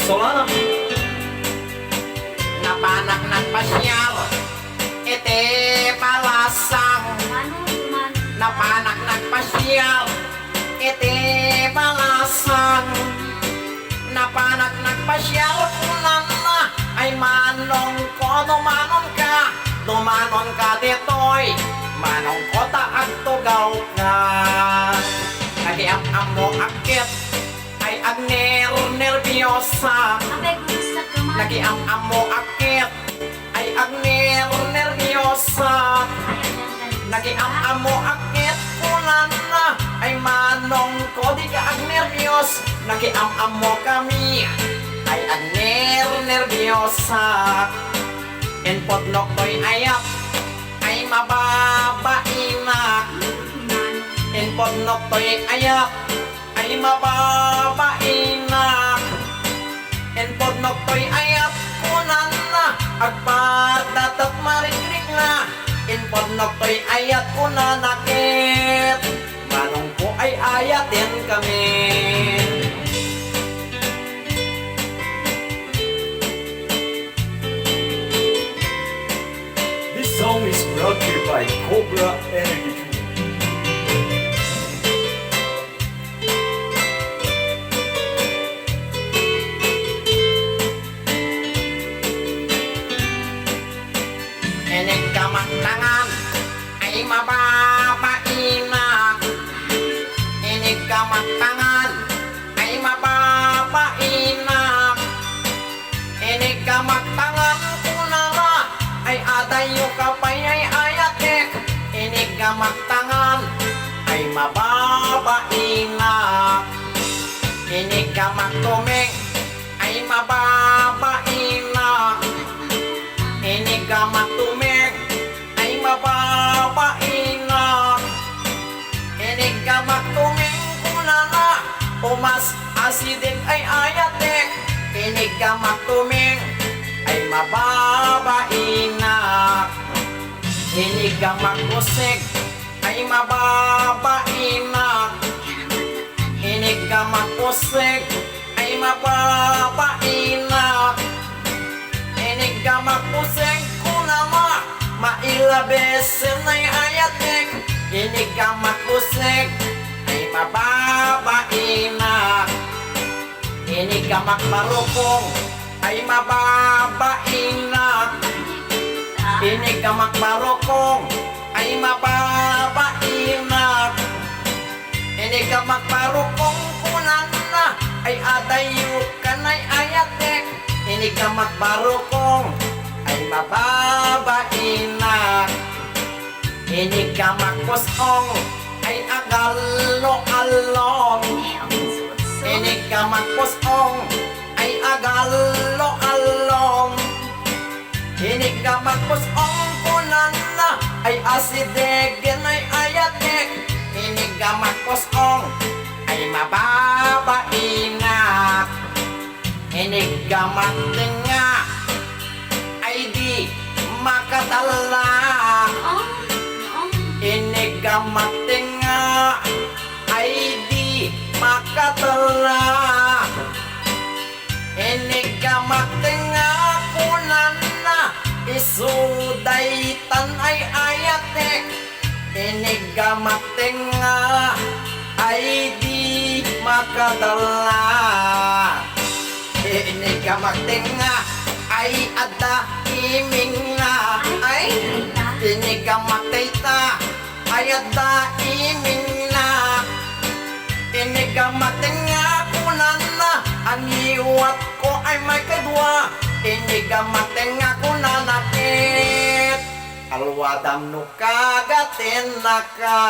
Solana. Napanak nagpasyal, iti palasang. Napanak nagpasyal, iti palasang. Napanak nagpasyal, kunan na ay manong ko, dumanon ka ditoy, manong ko taag tugaw ka. Nagiam-am mo akit, ay agner-nervyosa. Nagiam-am mo akit, ay agner-nervyosa. Nagiam-am mo akit, kunan na ay manong ko, di ka agnervyos. Nagiam-am mo kami, ay agner-nervyosa. Enpot nok to'y ayap, ay mababainak. Enpot nok to'y ayap, ay mababainak. Enpot nok to'y ayap, kunan na agpadatat marikrik na. Enpot nok to'y ayat, kunan nakit, manong ko ay ayatin kami. This song is brought to you by Cobra Energy Drink. Enek kamaktangan ay mababainak. Enek kamaktangan ay mababainak. Enek kamaktangan kunara ay adayo kapay ay ayatek. Enek kamaktangan ay mababainak. Enek kamaktumeng ay mababainak. Enek kamaktumeng ay mababainak. Enek kamaktumeng kunana umas asidin ay ayatek. Enek kamaktumeng ay mababainak. Enek kamakmusik ay mababainak. Enek kamakmusik ay mababainak. Enek kamakmusik kunama mailabesen ay ayatek. Enek kamakmusik ay mababainak. Enek kamakmarukong ay mababainak. Enek kamakmarukong ay mababainak. Enek kamakmarukong kunana ay adayukan ay ayatek. Enek kamakmarukong ay mababainak. Enek kamakkusong ay agalo-along. Enek kamakkusong ay agalo-along. Enek kamakkusong kunana ay asidegen ay ayatek. Enek kamakkusong ay mababainak. Enek kamaktenga ay di makatala. Enek kamaktenga ay di makatala. Enek kamaktenga kunana isudaitan ay ayatek. Enek kamaktenga ay di makatala. Enek kamaktenga ay ada iming na ay. Enek kamakteita ay ada iming na. Enek kamaktenga kunana ang iwat ko ay may kadwa. Enek kamaktenga kunanakit alwadam no kagatin na ka.